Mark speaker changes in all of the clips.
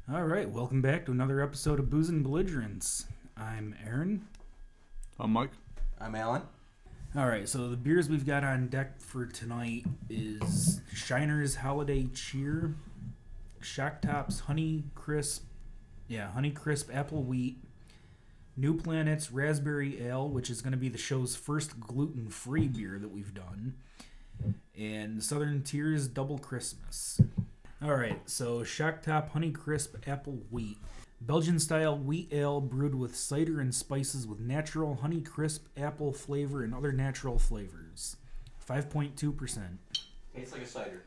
Speaker 1: All right, welcome back to another episode of Booze and Belligerence. I'm Aaron.
Speaker 2: I'm Mike.
Speaker 3: I'm Alan.
Speaker 1: All right, so the beers we've got on deck for tonight is Shiner's Holiday Cheer, Shock Top's Honey Crisp Apple Wheat, New Planet's Raspberry Ale, which is going to be the show's first gluten-free beer that we've done, and Southern Tier's Double Christmas. All right, so Shock Top Honey Crisp Apple Wheat. Belgian-style wheat ale brewed with cider and spices with natural honey crisp apple flavor and other natural flavors. 5.2%.
Speaker 3: Tastes like a cider.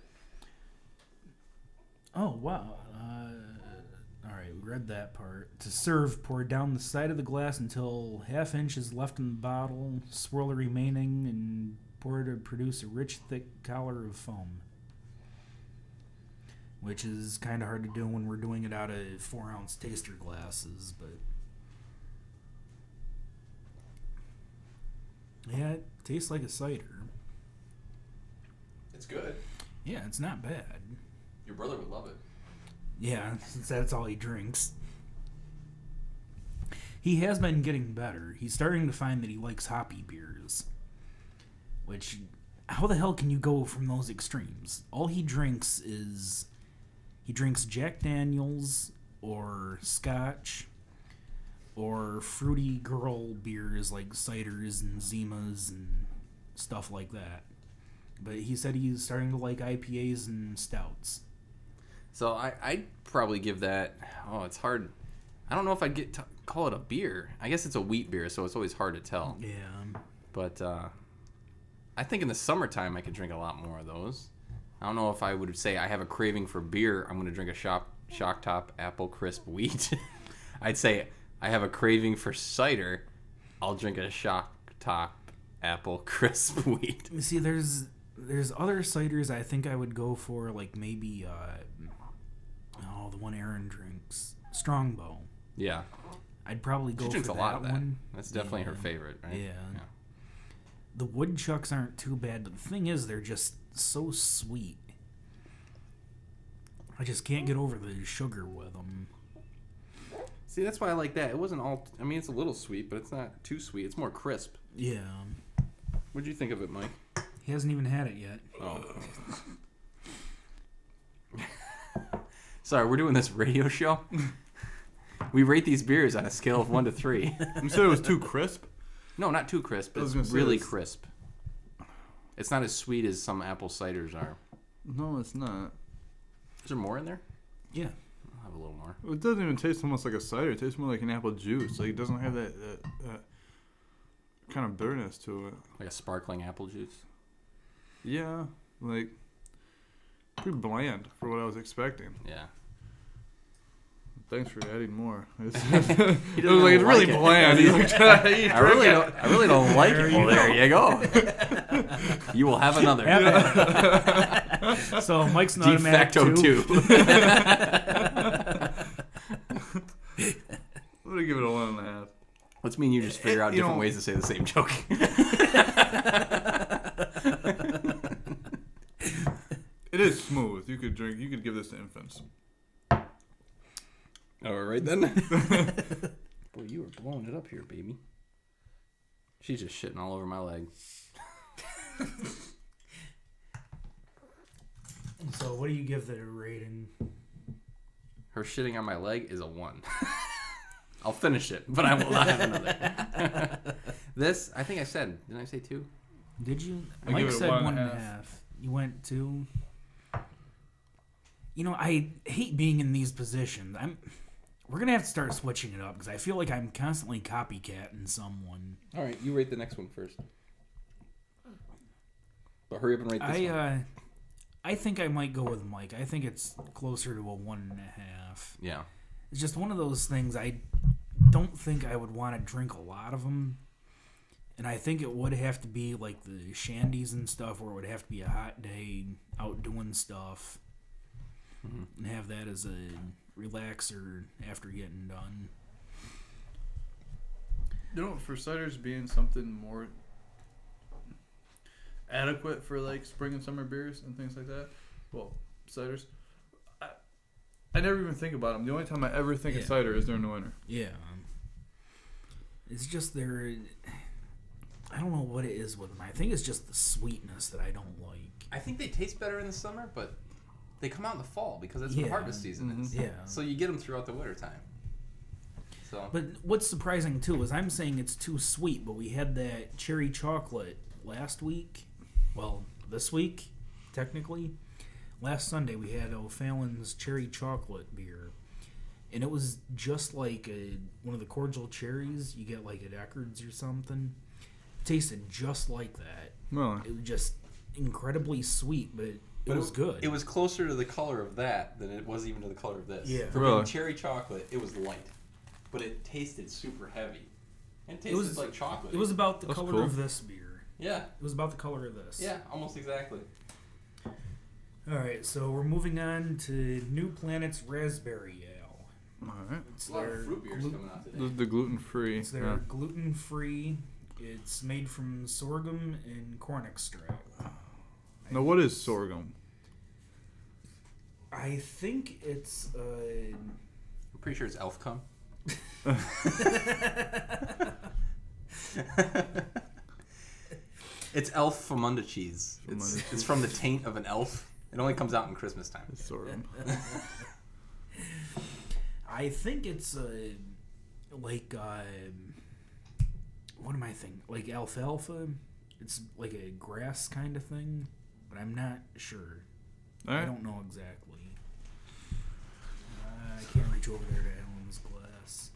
Speaker 1: Oh, wow. All right, we read that part. To serve, pour down the side of the glass until half inch is left in the bottle. Swirl the remaining and pour to produce a rich, thick collar of foam. Which is kind of hard to do when we're doing it out of 4-ounce taster glasses, but yeah, it tastes like a cider.
Speaker 3: It's good.
Speaker 1: Yeah, it's not bad.
Speaker 3: Your brother would love it.
Speaker 1: Yeah, since that's all he drinks. He has been getting better. He's starting to find that he likes hoppy beers. Which, how the hell can you go from those extremes? All he drinks is... He drinks Jack Daniels or Scotch or fruity girl beers like ciders and Zimas and stuff like that. But he said he's starting to like IPAs and stouts.
Speaker 4: So I'd probably give that... Oh, it's hard. I don't know if I'd call it a beer. I guess it's a wheat beer, so it's always hard to tell.
Speaker 1: Yeah.
Speaker 4: But I think in the summertime I could drink a lot more of those. I don't know if I would say I have a craving for beer. I'm going to drink a Shock Top Apple Crisp Wheat. I'd say I have a craving for cider. I'll drink a Shock Top Apple Crisp Wheat.
Speaker 1: See, there's other ciders I think I would go for, like maybe the one Aaron drinks, Strongbow.
Speaker 4: Yeah.
Speaker 1: I'd probably go
Speaker 4: She drinks
Speaker 1: for
Speaker 4: a lot of that.
Speaker 1: one.
Speaker 4: That's definitely her favorite, right?
Speaker 1: Yeah. The woodchucks aren't too bad, but the thing is, they're just so sweet. I just can't get over the sugar with them.
Speaker 4: See, that's why I like that. It wasn't all... I mean, it's a little sweet, but it's not too sweet. It's more crisp.
Speaker 1: Yeah.
Speaker 4: What'd you think of it, Mike?
Speaker 1: He hasn't even had it yet.
Speaker 4: Oh. Sorry, we're doing this radio show. We rate these beers on a scale of 1 to 3.
Speaker 2: You said it was too crisp?
Speaker 4: No, not too crisp. It's really crisp. It's not as sweet as some apple ciders are.
Speaker 2: No, it's not.
Speaker 4: Is there more in there?
Speaker 1: Yeah.
Speaker 4: I'll have a little more.
Speaker 2: It doesn't even taste almost like a cider. It tastes more like an apple juice. Like, it doesn't have that kind of bitterness to it.
Speaker 4: Like a sparkling apple juice?
Speaker 2: Yeah, like, pretty bland for what I was expecting.
Speaker 4: Yeah.
Speaker 2: Thanks for adding more. It's
Speaker 4: really
Speaker 2: really
Speaker 4: like it.
Speaker 2: bland.
Speaker 4: I really don't like it. Well, there you go. You will have another.
Speaker 1: So Mike's not
Speaker 4: De
Speaker 1: a Mac
Speaker 4: facto 2.
Speaker 2: I'm gonna give it a 1.5.
Speaker 4: Let's mean you just figure out different ways to say the same joke.
Speaker 2: It is smooth. You could give this to infants.
Speaker 4: All right, then. Boy, you were blowing it up here, baby. She's just shitting all over my leg.
Speaker 1: So what do you give the rating?
Speaker 4: Her shitting on my leg is a 1. I'll finish it, but I will not have another. This, I think I said, didn't I say 2?
Speaker 1: Did you?
Speaker 2: I
Speaker 1: Mike
Speaker 2: give it
Speaker 1: said
Speaker 2: 1.5.
Speaker 1: 1.5. You went 2. You know, I hate being in these positions. We're going to have to start switching it up because I feel like I'm constantly copycatting someone.
Speaker 4: All right, you rate the next one first. But hurry up and rate this one.
Speaker 1: I think I might go with Mike. I think it's closer to a 1.5.
Speaker 4: Yeah.
Speaker 1: It's just one of those things I don't think I would want to drink a lot of them. And I think it would have to be like the shandies and stuff where it would have to be a hot day out doing stuff. Mm-hmm. And have that as a relaxer after getting done.
Speaker 2: You know, for ciders being something more adequate for like spring and summer beers and things like that, well, ciders, I never even think about them. The only time I ever think of cider is during the winter.
Speaker 1: Yeah. It's just I don't know what it is with them. I think it's just the sweetness that I don't like.
Speaker 4: I think they taste better in the summer, but they come out in the fall because that's when harvest season is.
Speaker 1: Yeah.
Speaker 4: So you get them throughout the wintertime. So.
Speaker 1: But what's surprising too is I'm saying it's too sweet, but we had that cherry chocolate last week. Well, this week, technically. Last Sunday we had O'Fallon's cherry chocolate beer. And it was just like one of the cordial cherries you get like at Eckerd's or something. It tasted just like that.
Speaker 2: Really?
Speaker 1: It was just incredibly sweet, but it was good.
Speaker 4: It was closer to the color of that than it was even to the color of this.
Speaker 1: Yeah.
Speaker 4: For
Speaker 2: Really?
Speaker 4: being cherry chocolate, it was light. But it tasted super heavy. And it tasted like chocolate.
Speaker 1: It was about the
Speaker 2: That's
Speaker 1: color
Speaker 2: cool.
Speaker 1: of this beer.
Speaker 4: Yeah.
Speaker 1: It was about the color of this.
Speaker 4: Yeah, almost exactly.
Speaker 1: All right, so we're moving on to New Planet's Raspberry Ale.
Speaker 2: All right.
Speaker 1: It's
Speaker 4: A lot
Speaker 1: their
Speaker 4: of fruit beers coming out today.
Speaker 2: The gluten-free.
Speaker 1: It's their gluten-free. It's made from sorghum and corn extract.
Speaker 2: Now, what is sorghum?
Speaker 1: I think it's
Speaker 4: I'm pretty sure it's elf cum. It's elf famunda cheese. It's from the taint of an elf. It only comes out in Christmas time.
Speaker 2: It's sorghum.
Speaker 1: I think it's like what am I thinking? Like alfalfa. It's like a grass kind of thing, but I'm not sure.
Speaker 2: All right.
Speaker 1: I don't know exactly. I can't reach over there to Alan's glass.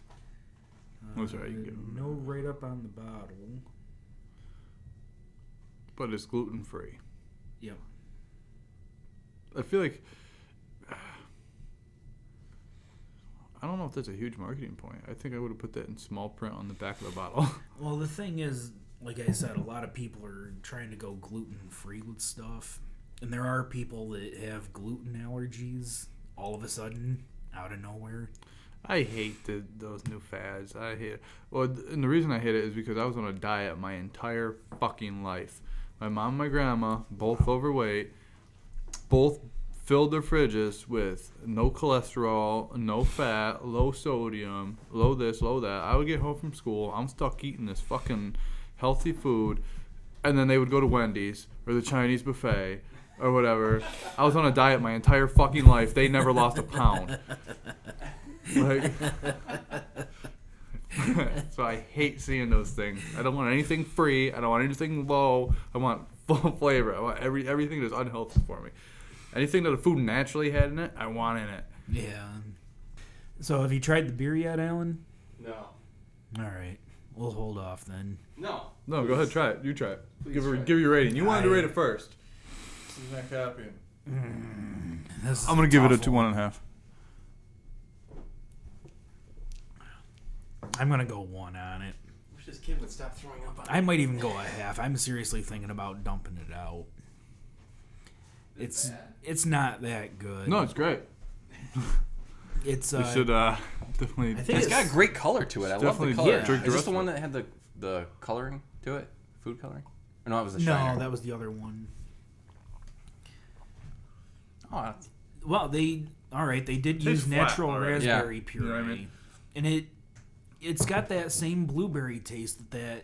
Speaker 2: Oh, sorry, you can get over
Speaker 1: no right up on the bottle.
Speaker 2: But it's gluten-free.
Speaker 1: Yep.
Speaker 2: I feel like... I don't know if that's a huge marketing point. I think I would have put that in small print on the back of the bottle.
Speaker 1: Well, the thing is, like I said, a lot of people are trying to go gluten-free with stuff. And there are people that have gluten allergies all of a sudden, out of nowhere.
Speaker 2: I hate those new fads. I hate it. Well, and the reason I hate it is because I was on a diet my entire fucking life. My mom and my grandma, both overweight, both filled their fridges with no cholesterol, no fat, low sodium, low this, low that. I would get home from school. I'm stuck eating this fucking healthy food. And then they would go to Wendy's or the Chinese buffet or whatever. I was on a diet my entire fucking life. They never lost a pound. Like, so I hate seeing those things. I don't want anything free. I don't want anything low. I want full flavor. I want everything that's unhealthy for me. Anything that the food naturally had in it, I want in it.
Speaker 1: Yeah. So have you tried the beer yet, Alan?
Speaker 4: No.
Speaker 1: All right. We'll hold off then.
Speaker 4: No.
Speaker 2: No, go ahead, try it. You try it.
Speaker 4: Please
Speaker 2: Give
Speaker 4: try it.
Speaker 2: your rating. You wanted to rate it first. This is not copying.
Speaker 1: I'm
Speaker 2: gonna give it a 2.5.
Speaker 1: I'm going to go 1 on it.
Speaker 4: Wish this kid would stop throwing up on
Speaker 1: I might even go a half. I'm seriously thinking about dumping it out. It's not that good.
Speaker 2: No, it's great.
Speaker 1: It's
Speaker 2: We should definitely.
Speaker 1: I think
Speaker 4: It's got a great color to it. I love the
Speaker 2: definitely
Speaker 4: color.
Speaker 1: yeah.
Speaker 2: drink the
Speaker 4: Is this
Speaker 2: rest
Speaker 4: the
Speaker 2: of
Speaker 4: one
Speaker 2: it.
Speaker 4: that had the coloring to it? Food coloring? Or no, it was the
Speaker 1: no,
Speaker 4: Shiner.
Speaker 1: that was the other one.
Speaker 4: Oh,
Speaker 1: Well, they did
Speaker 2: Tastes
Speaker 1: use
Speaker 2: flat,
Speaker 1: natural
Speaker 2: all right.
Speaker 1: raspberry
Speaker 2: Yeah.
Speaker 1: puree,
Speaker 2: You know what I mean?
Speaker 1: and it's got that same blueberry taste that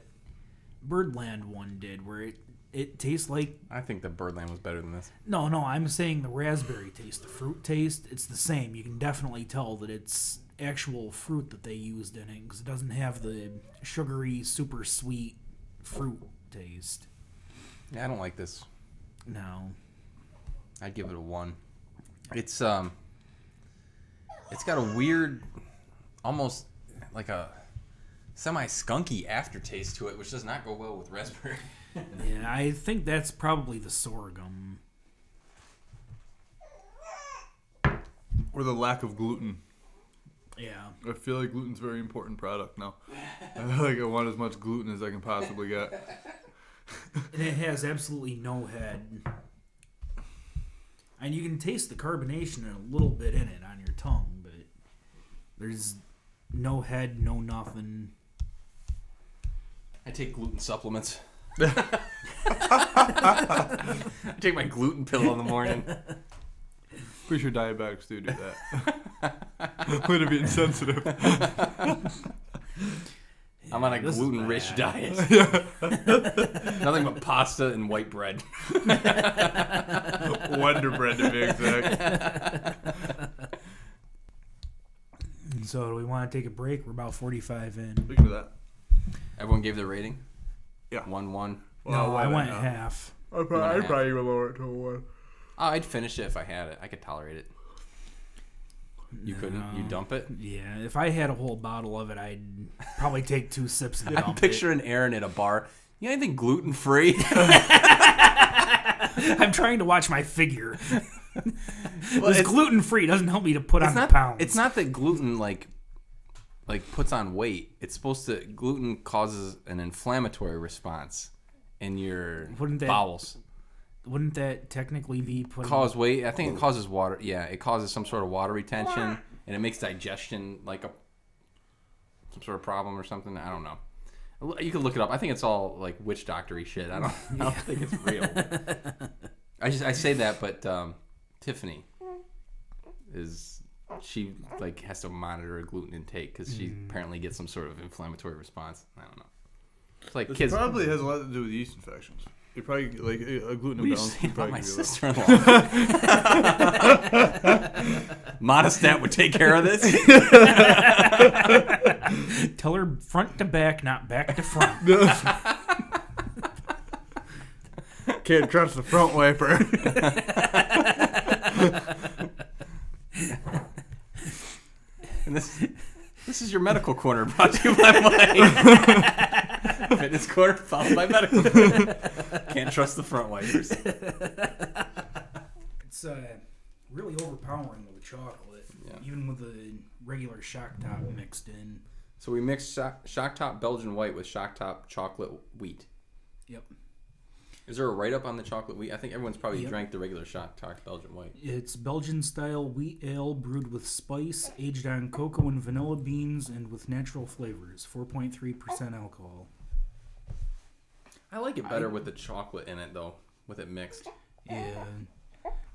Speaker 1: Birdland one did, where it tastes like
Speaker 4: I think the Birdland was better than this.
Speaker 1: no, I'm saying the raspberry taste, the fruit taste, it's the same. You can definitely tell that it's actual fruit that they used in it because it doesn't have the sugary, super sweet fruit taste.
Speaker 4: Yeah, I don't like this.
Speaker 1: No.
Speaker 4: I'd give it a 1. It's got a weird, almost like a semi-skunky aftertaste to it, which does not go well with raspberry.
Speaker 1: Yeah, I think that's probably the sorghum.
Speaker 2: Or the lack of gluten.
Speaker 1: Yeah.
Speaker 2: I feel like gluten's a very important product now. I feel like I want as much gluten as I can possibly get.
Speaker 1: And it has absolutely no head. And you can taste the carbonation a little bit in it on your tongue, but there's no head, no nothing.
Speaker 4: I take gluten supplements. I take my gluten pill in the morning.
Speaker 2: Pretty sure diabetics do that. Way to be insensitive.
Speaker 4: I'm on a
Speaker 1: this is
Speaker 4: gluten-rich
Speaker 1: bad.
Speaker 4: diet. Nothing but pasta and white bread.
Speaker 2: Wonder bread to be exact.
Speaker 1: So do we want to take a break? We're about 45 in.
Speaker 2: We can do that.
Speaker 4: Everyone gave their rating?
Speaker 2: Yeah.
Speaker 4: 1-1.
Speaker 1: No, I went
Speaker 2: now.
Speaker 1: half.
Speaker 2: I'd probably even lower it to a 1.
Speaker 4: Oh, I'd finish it if I had it. I could tolerate it. You couldn't? You dump it?
Speaker 1: Yeah, if I had a whole bottle of it, I'd probably take 2 sips and
Speaker 4: I'm
Speaker 1: dump
Speaker 4: picturing Aaron at a bar. You got anything gluten-free?
Speaker 1: it. I'm trying to watch my figure.
Speaker 4: Well,
Speaker 1: This gluten-free doesn't help me to put on the
Speaker 4: not,
Speaker 1: pounds.
Speaker 4: it's not that gluten like puts on weight. It's supposed to gluten causes an inflammatory response in your
Speaker 1: Wouldn't that-
Speaker 4: bowels.
Speaker 1: Wouldn't that technically be putting...
Speaker 4: Cause weight. I think it causes water. Yeah, it causes some sort of water retention, and it makes digestion like some sort of problem or something. I don't know. You can look it up. I think it's all like witch doctory shit. I don't think it's real. I say that, but Tiffany she like has to monitor her gluten intake because she apparently gets some sort of inflammatory response. I don't know. It's like
Speaker 2: This
Speaker 4: kids.
Speaker 2: probably has a lot to do with yeast infections. You probably like a gluten
Speaker 4: What are you
Speaker 2: imbalance.
Speaker 4: saying about my
Speaker 2: be
Speaker 4: sister-in-law? Modestat would take care of this.
Speaker 1: Tell her front to back, not back to front.
Speaker 2: Can't trust the front wiper.
Speaker 4: And this is your medical corner brought to you by Mike. Fitness corner followed by medical corner. Can't trust the front wipers.
Speaker 1: It's really overpowering with the chocolate,
Speaker 4: Yeah.
Speaker 1: even with the regular shock top mixed in.
Speaker 4: So we mixed Shock Top Belgian White with Shock Top Chocolate Wheat.
Speaker 1: Yep.
Speaker 4: Is there a write-up on the chocolate wheat? I think everyone's probably
Speaker 1: Yep.
Speaker 4: drank the regular Shock Top Belgian White.
Speaker 1: It's Belgian-style wheat ale brewed with spice, aged on cocoa and vanilla beans, and with natural flavors. 4.3% alcohol.
Speaker 4: I like it better with the chocolate in it, though, with it mixed.
Speaker 1: Yeah.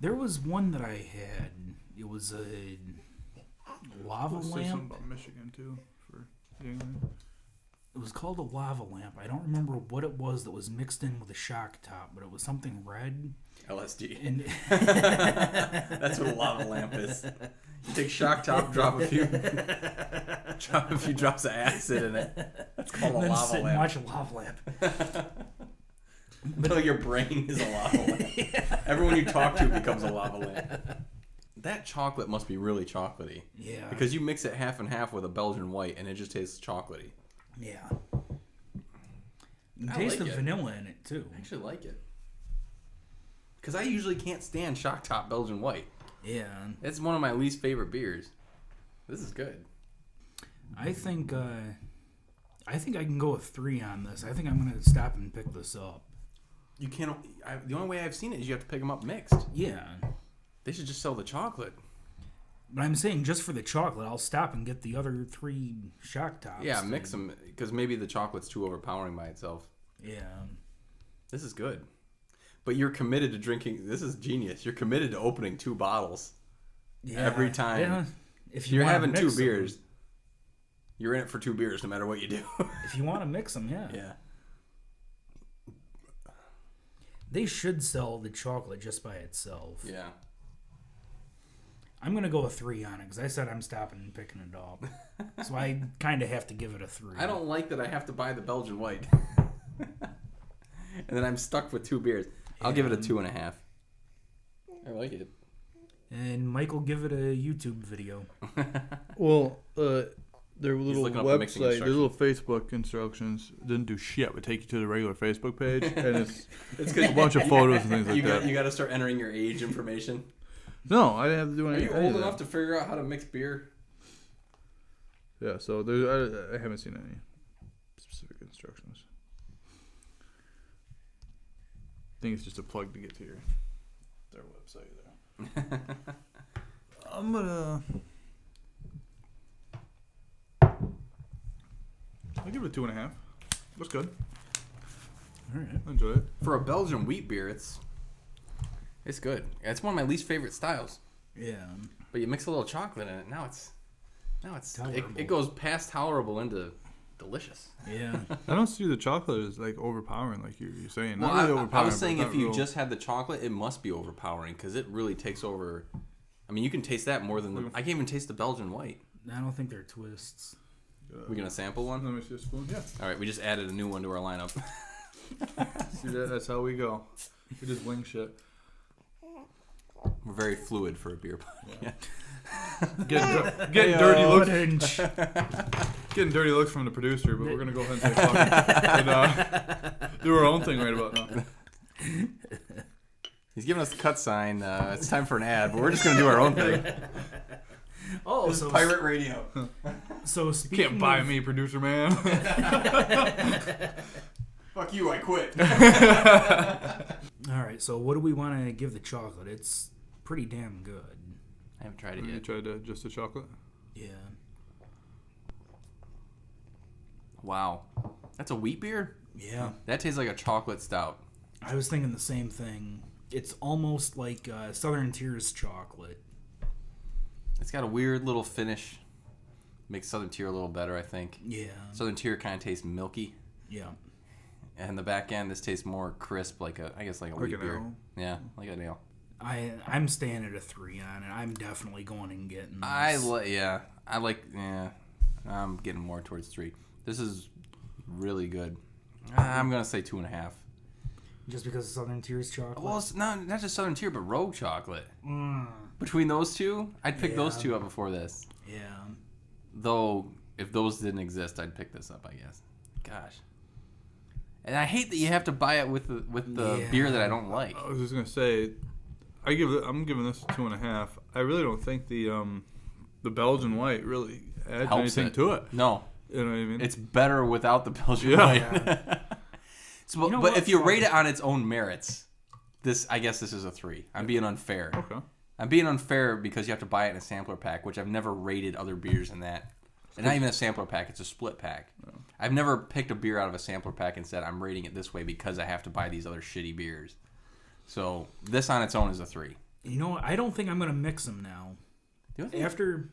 Speaker 1: There was one that I had. It was a lava
Speaker 2: Let's say something
Speaker 1: lamp.
Speaker 2: about Michigan too. For
Speaker 1: It was called a lava lamp. I don't remember what it was that was mixed in with a shock top, but it was something red.
Speaker 4: LSD.
Speaker 1: And
Speaker 4: That's what a lava lamp is. You take Shock Top, drop a few drops of acid in it. That's called a
Speaker 1: then
Speaker 4: lava
Speaker 1: sit and
Speaker 4: lamp.
Speaker 1: watch a lava lamp.
Speaker 4: Until your brain is a lava lamp. Everyone you talk to becomes a lava lamp. That chocolate must be really chocolatey.
Speaker 1: Yeah.
Speaker 4: Because you mix it half and half with a Belgian white and it just tastes chocolatey.
Speaker 1: Yeah. You can
Speaker 4: I
Speaker 1: taste
Speaker 4: like
Speaker 1: the
Speaker 4: it.
Speaker 1: vanilla in it too.
Speaker 4: I actually like it. Because I usually can't stand Shock Top Belgian White.
Speaker 1: Yeah.
Speaker 4: It's one of my least favorite beers. This is good.
Speaker 1: I think I can go with 3 on this. I think I'm gonna stop and pick this up.
Speaker 4: You can't. The only way I've seen it is you have to pick them up mixed.
Speaker 1: Yeah.
Speaker 4: They should just sell the chocolate.
Speaker 1: But I'm saying just for the chocolate, I'll stop and get the other 3 shock tops.
Speaker 4: Yeah, mix them because maybe the chocolate's too overpowering by itself.
Speaker 1: Yeah.
Speaker 4: This is good. But you're committed to drinking. This is genius. You're committed to opening 2 bottles
Speaker 1: Yeah.
Speaker 4: every time.
Speaker 1: Yeah. If
Speaker 4: You're
Speaker 1: wanna
Speaker 4: having 2
Speaker 1: mix 'em.
Speaker 4: beers. You're in it for 2 beers no matter what you do.
Speaker 1: If you want to mix them, yeah.
Speaker 4: Yeah.
Speaker 1: They should sell the chocolate just by itself.
Speaker 4: Yeah.
Speaker 1: I'm going to go with 3 on it because I said I'm stopping and picking it up. So I kind of have to give it a 3.
Speaker 4: I don't like that I have to buy the Belgian white. And then I'm stuck with 2 beers. I'll give it a 2.5. I like it.
Speaker 1: And Michael, give it a YouTube video.
Speaker 2: well, their little
Speaker 4: looking up the mixing
Speaker 2: website, their little Facebook instructions didn't do shit. Would take you to the regular Facebook page, and it's a bunch of photos and things like that.
Speaker 4: You got to start entering your age information.
Speaker 2: No, I didn't have to do
Speaker 4: Are
Speaker 2: anything.
Speaker 4: you old enough to figure out how to mix beer?
Speaker 2: Yeah, so I haven't seen any specific instructions. I think it's just a plug to get to their website there. I'm gonna. I'll give it a 2.5. Looks good.
Speaker 1: All right.
Speaker 2: I enjoy it.
Speaker 4: For a Belgian wheat beer, it's good. It's one of my least favorite styles.
Speaker 1: Yeah.
Speaker 4: But you mix a little chocolate in it. Now it's
Speaker 1: Tolerable.
Speaker 4: it goes past tolerable into delicious.
Speaker 1: Yeah.
Speaker 2: I don't see the chocolate as like overpowering, like you're saying.
Speaker 4: Well,
Speaker 2: Not really
Speaker 4: I
Speaker 2: overpowering,
Speaker 4: was
Speaker 2: but
Speaker 4: saying
Speaker 2: not
Speaker 4: if you
Speaker 2: real.
Speaker 4: just had the chocolate, it must be overpowering because it really takes over. I mean, you can taste that more than I can't even taste the Belgian white.
Speaker 1: I don't think they're twists.
Speaker 4: We gonna sample one?
Speaker 2: Let me see a spoon. Yeah.
Speaker 4: All right, we just added a new one to our lineup.
Speaker 2: See that's how we go. We just wing shit.
Speaker 4: We're very fluid for a beer podcast.
Speaker 2: Getting dirty looks.
Speaker 1: Inch.
Speaker 2: Getting dirty looks from the producer, but we're gonna go ahead and say fuck it. And, do our own thing right about now.
Speaker 4: He's giving us the cut sign. It's time for an ad, but we're just gonna do our own thing.
Speaker 1: Oh,
Speaker 3: This
Speaker 1: so
Speaker 3: is pirate radio.
Speaker 1: so speaking
Speaker 2: Can't buy
Speaker 1: of,
Speaker 2: me, producer man.
Speaker 3: Fuck you, I quit.
Speaker 1: All right, so what do we want to give the chocolate? It's pretty damn good.
Speaker 4: I haven't tried it
Speaker 2: You
Speaker 4: yet.
Speaker 2: tried just the chocolate?
Speaker 1: Yeah.
Speaker 4: Wow, that's a wheat beer.
Speaker 1: Yeah.
Speaker 4: That tastes like a chocolate stout.
Speaker 1: I was thinking the same thing. It's almost like Southern Tier's chocolate.
Speaker 4: It's got a weird little finish. Makes Southern Tier a little better, I think.
Speaker 1: Yeah.
Speaker 4: Southern Tier kind of tastes milky,
Speaker 1: Yeah.
Speaker 4: and the back end this tastes more crisp, like a wheat
Speaker 2: an
Speaker 4: beer.
Speaker 2: ale.
Speaker 4: Yeah, like an ale.
Speaker 1: I'm staying at a 3 on it. I'm definitely going and getting this.
Speaker 4: I'm getting more towards 3. This is really good. I'm gonna say 2.5.
Speaker 1: Just because of Southern Tier's chocolate?
Speaker 4: Well, it's not just Southern Tier, but Rogue chocolate.
Speaker 1: Mm,
Speaker 4: Between those two, I'd pick those
Speaker 1: Yeah.
Speaker 4: two up before this.
Speaker 1: yeah.
Speaker 4: Though, if those didn't exist, I'd pick this up, I guess. Gosh. And I hate that you have to buy it with the
Speaker 1: Yeah.
Speaker 4: beer that I don't like.
Speaker 2: I was just gonna say, I'm giving this a 2.5. I really don't think the Belgian white really adds
Speaker 4: Helps
Speaker 2: anything
Speaker 4: it.
Speaker 2: to it.
Speaker 4: No,
Speaker 2: You know what I mean?
Speaker 4: it's better without the Belgian
Speaker 2: Yeah.
Speaker 4: white. So,
Speaker 1: You know
Speaker 4: but
Speaker 1: what?
Speaker 4: if you rate it on its own merits, I guess this is a 3. I'm being unfair.
Speaker 2: Okay.
Speaker 4: I'm being unfair because you have to buy it in a sampler pack, which I've never rated other beers in that. And not even a sampler pack, it's a split pack. I've never picked a beer out of a sampler pack and said I'm rating it this way because I have to buy these other shitty beers. So this on its own is a 3.
Speaker 1: You know what? I don't think I'm going to mix them now.
Speaker 4: The only thing-
Speaker 1: After...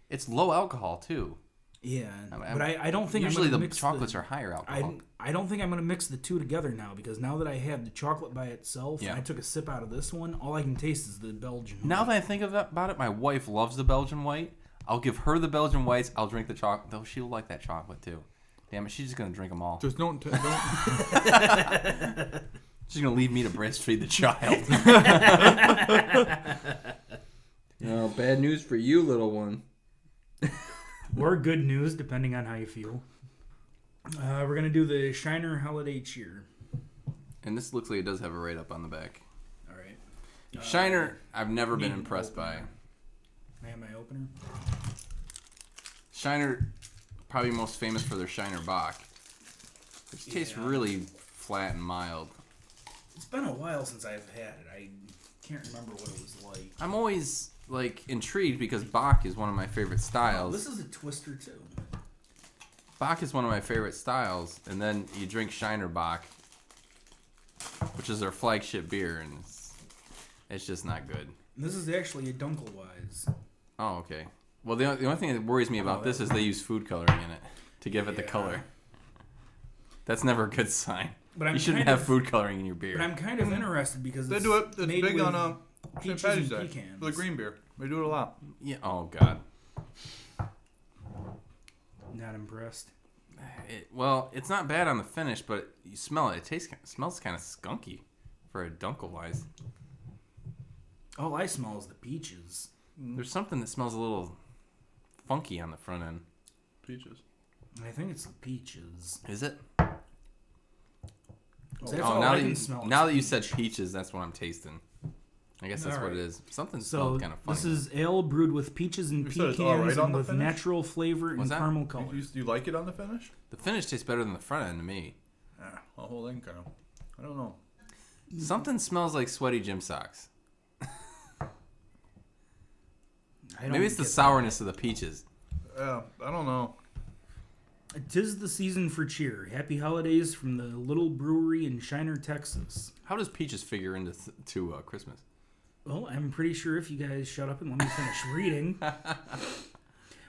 Speaker 4: It's low alcohol too.
Speaker 1: Yeah.
Speaker 4: I'm-
Speaker 1: But I don't think
Speaker 4: Usually
Speaker 1: I'm going
Speaker 4: the
Speaker 1: to mix
Speaker 4: chocolates are higher alcohol.
Speaker 1: I don't think I'm going to mix the two together now because now that I have the chocolate by itself,
Speaker 4: Yeah.
Speaker 1: I took a sip out of this one, all I can taste is the Belgian.
Speaker 4: Now that I think about it, my wife loves the Belgian white. I'll give her the Belgian whites. I'll drink the chocolate. Though she'll like that chocolate too. Damn it, she's just gonna drink them all.
Speaker 2: Just don't.
Speaker 4: She's gonna leave me to breastfeed the child. No, bad news for you, little one.
Speaker 1: Or good news, depending on how you feel. We're going to do the Shiner Holiday Cheer.
Speaker 4: And this looks like it does have a write up on the back.
Speaker 1: All right.
Speaker 4: Shiner, I've never been
Speaker 1: need an
Speaker 4: impressed by.
Speaker 1: opener. Can I have my opener?
Speaker 4: Shiner, probably most famous for their Shiner Bock, which tastes
Speaker 1: Yeah.
Speaker 4: really flat and mild.
Speaker 1: It's been a while since I've had it. I can't remember what it was like.
Speaker 4: I'm always intrigued because Bock is one of my favorite styles.
Speaker 1: This is a twister too.
Speaker 4: Bock is one of my favorite styles, and then you drink Shiner Bock, which is their flagship beer, and it's just not good.
Speaker 1: This is actually a Dunkelweiss.
Speaker 4: Oh, okay. Well, the only thing that worries me about this is they use food coloring in it to give it the
Speaker 1: Yeah.
Speaker 4: color. That's never a good sign.
Speaker 1: But I'm
Speaker 4: You shouldn't
Speaker 1: kind
Speaker 4: have
Speaker 1: of-
Speaker 4: food coloring in your beer.
Speaker 1: But I'm kind of interested because
Speaker 2: They
Speaker 1: it's
Speaker 2: do it. It's
Speaker 1: made
Speaker 2: big
Speaker 1: with
Speaker 2: on St.
Speaker 1: peaches
Speaker 2: Patty's
Speaker 1: and
Speaker 2: Day
Speaker 1: pecans.
Speaker 2: for the green beer. They do it a lot.
Speaker 4: Yeah. Oh God.
Speaker 1: Not impressed.
Speaker 4: Well, it's not bad on the finish, but you smell it. It smells kind of skunky for a Dunkelweiss.
Speaker 1: All I smell is the peaches.
Speaker 4: There's something that smells a little funky on the front end.
Speaker 2: Peaches.
Speaker 1: I think it's the peaches.
Speaker 4: Is it?
Speaker 1: That's
Speaker 4: Oh,
Speaker 1: all
Speaker 4: now
Speaker 1: I
Speaker 4: that
Speaker 1: can
Speaker 4: you,
Speaker 1: smell.
Speaker 4: now
Speaker 1: is
Speaker 4: that you said
Speaker 1: peach.
Speaker 4: peaches, that's what I'm tasting. I guess that's
Speaker 1: All
Speaker 4: what it
Speaker 1: right.
Speaker 4: is. Something
Speaker 1: So
Speaker 4: smelled kind of funny.
Speaker 1: this is ale brewed with peaches and
Speaker 2: You said it's
Speaker 1: pecans
Speaker 2: all right on
Speaker 1: and
Speaker 2: the
Speaker 1: with
Speaker 2: finish?
Speaker 1: natural flavor and
Speaker 4: What's that?
Speaker 1: caramel color.
Speaker 2: You like it on the finish?
Speaker 4: The finish tastes better than the front end to me.
Speaker 2: Yeah, the whole thing kind of. I don't know.
Speaker 4: Something smells like sweaty gym socks.
Speaker 1: I don't
Speaker 4: Maybe it's the
Speaker 1: get
Speaker 4: sourness of the peaches.
Speaker 2: Yeah, I don't know.
Speaker 1: that. 'Tis the season for cheer. Happy holidays from the Little Brewery in Shiner, Texas.
Speaker 4: How does peaches figure into to Christmas?
Speaker 1: Well, I'm pretty sure if you guys shut up and let me finish reading.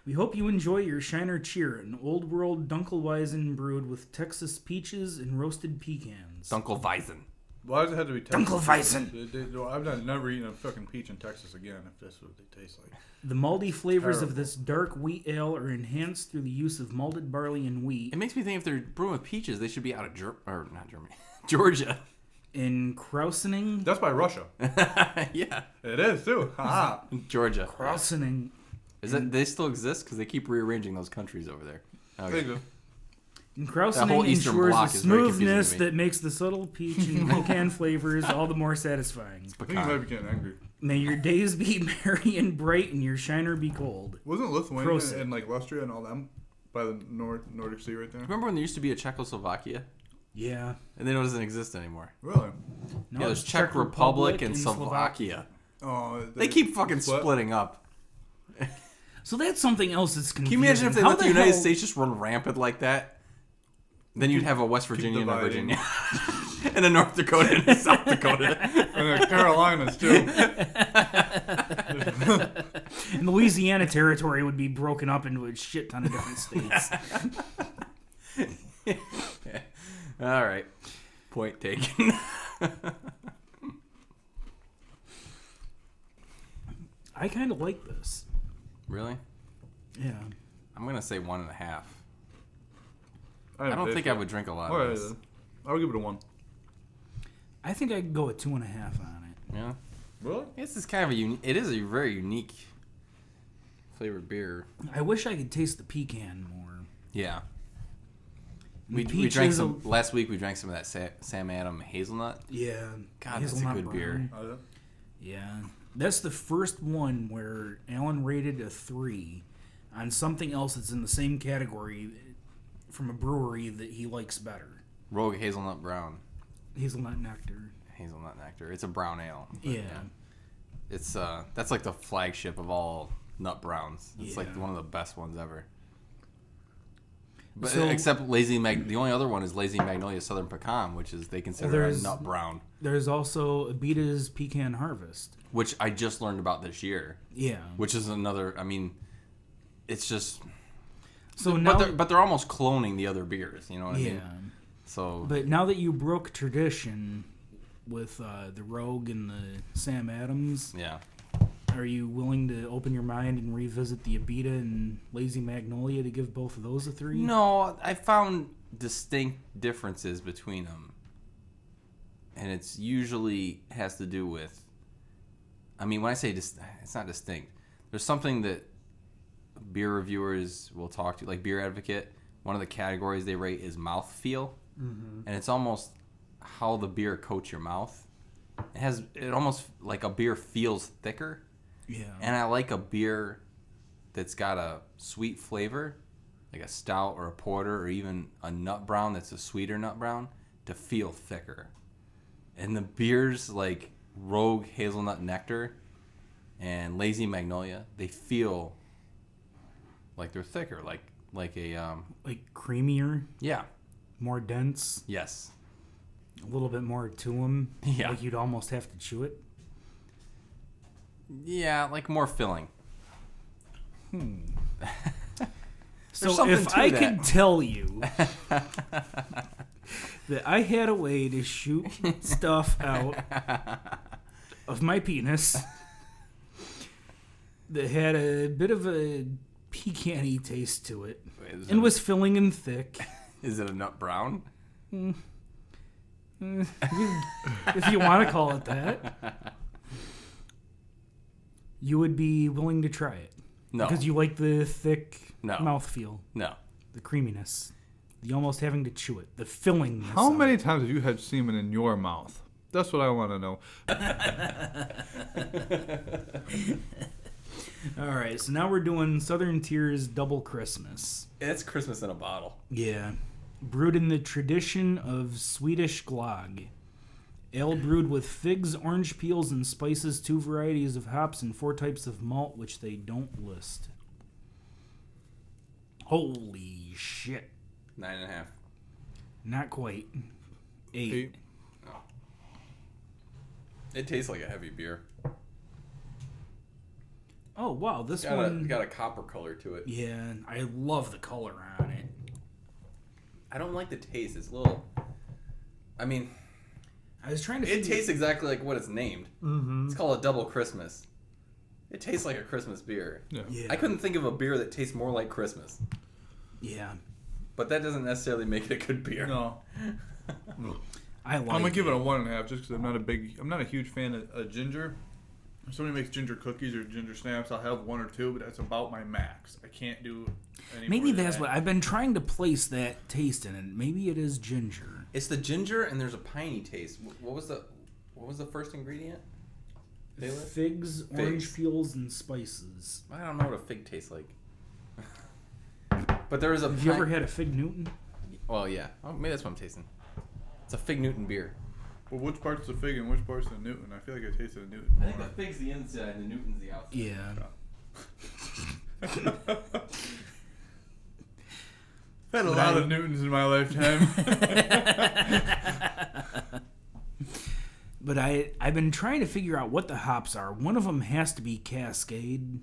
Speaker 1: We hope you enjoy your Shiner Cheer, an old world Dunkelweizen brewed with Texas peaches and roasted pecans.
Speaker 4: Dunkelweizen.
Speaker 2: Why does it have to be Texas?
Speaker 1: Dunkelweizen.
Speaker 2: I've never eaten a fucking peach in Texas again, if that's what they taste like.
Speaker 1: The malty flavors of
Speaker 2: Terrible.
Speaker 1: this dark wheat ale are enhanced through the use of malted barley and wheat.
Speaker 4: It makes me think if they're brewing with peaches, they should be out of not Germany, Georgia.
Speaker 1: In Krausening.
Speaker 2: That's by Russia.
Speaker 4: Yeah,
Speaker 2: It is, too. Ha!
Speaker 4: Georgia.
Speaker 1: Krausening.
Speaker 4: Is that they still exist? Because they keep rearranging those countries over there. Okay.
Speaker 1: And
Speaker 4: That whole
Speaker 1: Krausening
Speaker 4: Eastern
Speaker 1: ensures the
Speaker 4: Bloc is very confusing
Speaker 1: smoothness
Speaker 4: to me.
Speaker 1: that makes the subtle peach and pecan flavors all the more satisfying.
Speaker 2: I think you might be getting angry.
Speaker 1: May your days be merry and bright and your shiner be cold.
Speaker 2: Wasn't Lithuania
Speaker 1: Prosit.
Speaker 2: and like Austria and all them by the Nordic Sea right there?
Speaker 4: Remember when there used to be a Czechoslovakia?
Speaker 1: Yeah.
Speaker 4: And then it doesn't exist anymore.
Speaker 2: Really?
Speaker 1: No,
Speaker 4: Yeah, there's
Speaker 1: it's
Speaker 4: Czech Republic and Slovakia.
Speaker 2: Oh,
Speaker 4: They keep fucking
Speaker 2: split?
Speaker 4: splitting up.
Speaker 1: So that's something else that's
Speaker 4: Can
Speaker 1: confusing.
Speaker 4: you imagine if they
Speaker 1: How
Speaker 4: let the
Speaker 1: the
Speaker 4: United
Speaker 1: hell-
Speaker 4: States just run rampant like that? Then you'd have a West Virginia and a
Speaker 2: dividing.
Speaker 4: Virginia. And a North Dakota and a South Dakota.
Speaker 2: And the Carolinas, too.
Speaker 1: And the Louisiana territory would be broken up into a shit ton of different states.
Speaker 4: All right. Point taken.
Speaker 1: I kind of like this.
Speaker 4: Really?
Speaker 1: Yeah.
Speaker 4: I'm going to say 1.5. I
Speaker 2: didn't
Speaker 4: don't
Speaker 2: taste
Speaker 4: think
Speaker 2: it.
Speaker 4: I would drink a lot
Speaker 2: All
Speaker 4: of
Speaker 2: right,
Speaker 4: this.
Speaker 2: then. I'll give it a 1.
Speaker 1: I think I could go with 2.5 on it.
Speaker 4: Yeah.
Speaker 2: Really?
Speaker 4: This is kind of it is a very unique flavored beer.
Speaker 1: I wish I could taste the pecan more.
Speaker 4: Yeah.
Speaker 1: The
Speaker 4: We
Speaker 1: peach
Speaker 4: drank
Speaker 1: is
Speaker 4: some last week. We drank some of that Sam Adam hazelnut.
Speaker 1: Yeah.
Speaker 4: God, that's a
Speaker 1: hazelnut
Speaker 4: good beer.
Speaker 1: brown.
Speaker 2: Oh, yeah?
Speaker 1: Yeah. That's the first one where Alan rated a 3 on something else that's in the same category from a brewery that he likes better.
Speaker 4: Rogue hazelnut brown.
Speaker 1: Hazelnut nectar.
Speaker 4: Hazelnut nectar. It's a brown ale. but
Speaker 1: Yeah.
Speaker 4: It's that's like the flagship of all nut browns. It's like
Speaker 1: Yeah.
Speaker 4: one of the best ones ever. But
Speaker 1: So-
Speaker 4: except the only other one is Lazy Magnolia Southern Pecan, which is they consider a
Speaker 1: there's-
Speaker 4: nut brown,
Speaker 1: There's also Abita's Pecan Harvest.
Speaker 4: which I just learned about this year.
Speaker 1: Yeah.
Speaker 4: Which is another. I mean, it's just.
Speaker 1: So now,
Speaker 4: But they're almost cloning the other beers. You know what I
Speaker 1: yeah.
Speaker 4: mean? So
Speaker 1: But now that you broke tradition with the Rogue and the Sam Adams,
Speaker 4: yeah.
Speaker 1: are you willing to open your mind and revisit the Abita and Lazy Magnolia to give both of those a 3?
Speaker 4: No, I found distinct differences between them, and it's usually has to do with. I mean, when I say it's not distinct. There's something that beer reviewers will talk to, like Beer Advocate. One of the categories they rate is mouthfeel, and it's almost how the beer coats your mouth. It almost like a beer feels thicker.
Speaker 1: Yeah.
Speaker 4: And I like a beer that's got a sweet flavor, like a stout or a porter or even a nut brown that's a sweeter nut brown, to feel thicker. And the beers like Rogue Hazelnut Nectar and Lazy Magnolia, they feel like they're thicker, like a
Speaker 1: like creamier,
Speaker 4: yeah,
Speaker 1: more dense,
Speaker 4: yes,
Speaker 1: a little bit more to them.
Speaker 4: Yeah.
Speaker 1: Like you'd almost have to chew it.
Speaker 4: yeah, like more filling.
Speaker 1: So
Speaker 4: something
Speaker 1: if
Speaker 4: to
Speaker 1: I
Speaker 4: that.
Speaker 1: could tell you that I had a way to shoot stuff out of my penis that had a bit of a pecan-y taste to it and was filling and thick,
Speaker 4: Is it a nut brown?
Speaker 1: if you want to call it that, you would be willing to try it.
Speaker 4: No,
Speaker 1: Because you like the thick
Speaker 4: No.
Speaker 1: mouthfeel,
Speaker 4: no.
Speaker 1: the creaminess, the almost having to chew it, the filling.
Speaker 2: How many times have you had semen in your mouth? That's what I want to know.
Speaker 1: All right, so now we're doing Southern Tier's Double Christmas.
Speaker 4: It's Christmas in a bottle.
Speaker 1: Yeah. Brewed in the tradition of Swedish Glögg. Ale brewed with figs, orange peels, and spices, 2 varieties of hops, and 4 types of malt, which they don't list. Holy shit.
Speaker 4: 9.5.
Speaker 1: Not quite. 8.
Speaker 2: 8.
Speaker 4: It tastes like a heavy beer.
Speaker 1: Oh wow, this
Speaker 4: It's
Speaker 1: one
Speaker 4: got a copper color to it.
Speaker 1: Yeah, I love the color on it.
Speaker 4: I don't like the taste. It's a little. I mean,
Speaker 1: I was trying to.
Speaker 4: it tastes exactly like what it's named.
Speaker 1: Mm-hmm.
Speaker 4: It's called a double Christmas. It tastes like a Christmas beer.
Speaker 2: Yeah.
Speaker 1: Yeah.
Speaker 4: I couldn't think of a beer that tastes more like Christmas.
Speaker 1: Yeah.
Speaker 4: But that doesn't necessarily make it a good beer.
Speaker 2: No.
Speaker 1: I like.
Speaker 2: I'm gonna give it a 1.5 just because I'm not a huge fan of ginger. If somebody makes ginger cookies or ginger snaps, I'll have 1 or 2, but that's about my max. I can't do any
Speaker 1: Maybe
Speaker 2: more than
Speaker 1: that's
Speaker 2: that.
Speaker 1: what I've been trying to place that taste in it. Maybe it is ginger.
Speaker 4: It's the ginger and there's a piney taste. What was the first ingredient? Taylor?
Speaker 1: Figs, orange peels, and spices.
Speaker 4: I don't know what a fig tastes like. But there is a.
Speaker 1: Have you ever had a Fig Newton?
Speaker 4: Well, yeah. Oh, maybe that's what I'm tasting. It's a Fig Newton beer.
Speaker 2: Well, which part's the fig and which part's the Newton? I feel like I tasted a Newton.
Speaker 4: I think the fig's the inside and the Newton's the outside.
Speaker 1: Yeah.
Speaker 2: I've had a lot of Newtons in my lifetime.
Speaker 1: But I've been trying to figure out what the hops are. One of them has to be Cascade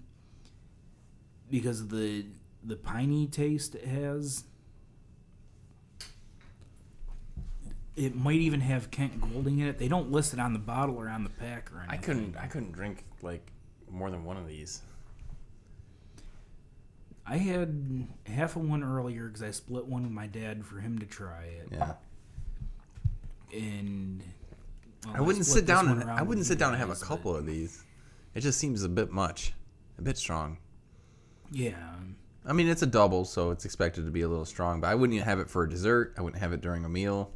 Speaker 1: because of the piney taste it has. It might even have Kent Golding in it. They don't list it on the bottle or on the pack or anything.
Speaker 4: I couldn't drink like more than one of these.
Speaker 1: I had half of one earlier because I split one with my dad for him to try it.
Speaker 4: Yeah.
Speaker 1: And well,
Speaker 4: I wouldn't
Speaker 1: split
Speaker 4: sit
Speaker 1: this
Speaker 4: down
Speaker 1: one
Speaker 4: and
Speaker 1: around
Speaker 4: I wouldn't
Speaker 1: with
Speaker 4: sit
Speaker 1: you
Speaker 4: down and have a
Speaker 1: guys,
Speaker 4: couple
Speaker 1: but
Speaker 4: of these. It just seems a bit much, a bit strong.
Speaker 1: Yeah.
Speaker 4: I mean, it's a double, so it's expected to be a little strong. But I wouldn't have it for a dessert. I wouldn't have it during a meal.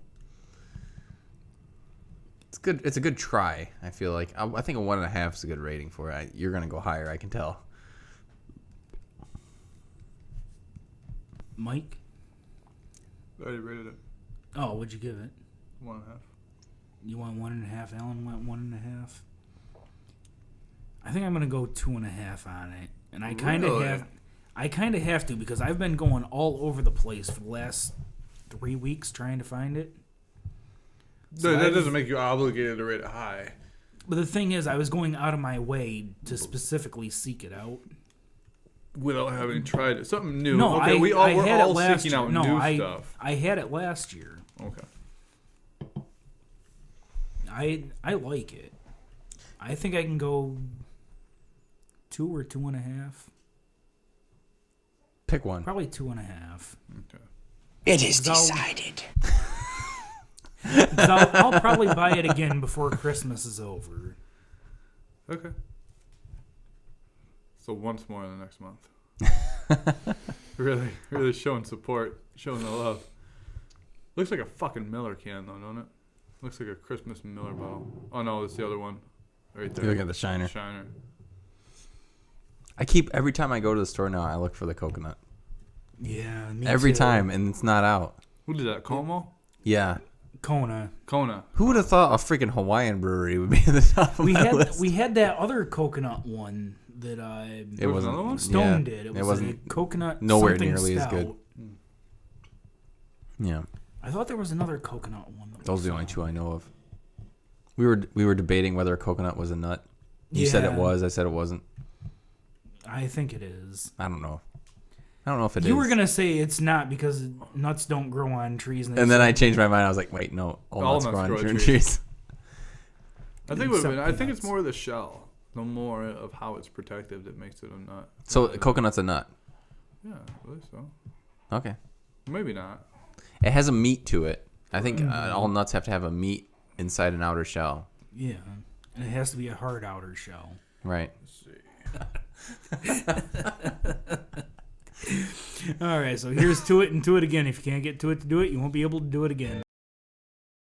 Speaker 4: It's good. It's a good try. I feel like I think a 1.5 is a good rating for it. You're gonna go higher. I can tell.
Speaker 1: Mike?
Speaker 2: I already rated it.
Speaker 1: Oh, what'd you give it?
Speaker 2: 1.5.
Speaker 1: You want 1.5? Alan went 1.5. I think I'm gonna go 2.5 on it, and I kind of
Speaker 2: Really?
Speaker 1: have. I kind of have to because I've been going all over the place for the last 3 weeks trying to find it. So
Speaker 2: that
Speaker 1: I've-
Speaker 2: doesn't make you obligated to rate it high.
Speaker 1: But the thing is, I was going out of my way to specifically seek it out.
Speaker 2: Without having tried it. Something new.
Speaker 1: No,
Speaker 2: okay, we're
Speaker 1: had
Speaker 2: all
Speaker 1: it last
Speaker 2: seeking
Speaker 1: year.
Speaker 2: out
Speaker 1: No,
Speaker 2: new stuff.
Speaker 1: I had it last year.
Speaker 2: Okay.
Speaker 1: I like it. I think I can go 2 or 2.5.
Speaker 4: Pick one.
Speaker 1: Probably 2.5.
Speaker 2: Okay.
Speaker 5: It is
Speaker 1: 'Cause
Speaker 5: decided.
Speaker 1: I'll probably buy it again before Christmas is over.
Speaker 2: Okay. So once more in the next month. really showing support, showing the love. Looks like a fucking Miller can though, don't it? Looks like a Christmas Miller bottle. Oh no, that's the other one. Right there.
Speaker 4: You look at the Shiner.
Speaker 2: Shiner.
Speaker 4: Every time I go to the store now, I look for the coconut.
Speaker 1: Yeah, me
Speaker 4: Every
Speaker 1: too.
Speaker 4: time, and it's not out.
Speaker 2: Who did that? Como?
Speaker 4: Yeah.
Speaker 1: Kona.
Speaker 2: Kona.
Speaker 4: Who would have thought a freaking Hawaiian brewery would be at the top of
Speaker 1: We
Speaker 4: my
Speaker 1: had
Speaker 4: list?
Speaker 1: we had that other coconut one that
Speaker 4: It
Speaker 2: There was
Speaker 4: wasn't.
Speaker 2: another one?
Speaker 1: Stone
Speaker 4: yeah,
Speaker 1: did. It
Speaker 4: it
Speaker 1: was
Speaker 4: wasn't
Speaker 1: a coconut.
Speaker 4: nowhere
Speaker 1: something
Speaker 4: nearly as
Speaker 1: stout.
Speaker 4: good. Yeah,
Speaker 1: I thought there was another coconut one. That
Speaker 4: those are the only two I know of. We were debating whether a coconut was a nut. You said it
Speaker 1: Yeah.
Speaker 4: was. I said it wasn't.
Speaker 1: I think it is.
Speaker 4: I don't know. I don't know if it is.
Speaker 1: You were gonna say it's not because nuts don't grow on trees,
Speaker 4: And then I changed my mind. I was like, wait, no. All nuts grow on
Speaker 2: trees.
Speaker 4: trees.
Speaker 2: I think I think it's
Speaker 1: nuts.
Speaker 2: more the shell. The more of how it's protective that makes it a nut.
Speaker 4: So coconut's a nut.
Speaker 2: Yeah, I believe so.
Speaker 4: Okay.
Speaker 2: Maybe not.
Speaker 4: It has a meat to it. I think all nuts have to have a meat inside an outer shell.
Speaker 1: Yeah, and it has to be a hard outer shell.
Speaker 4: Right.
Speaker 2: Let's see.
Speaker 1: All right, so here's to it and to it again. If you can't get to it, you won't be able to do it again.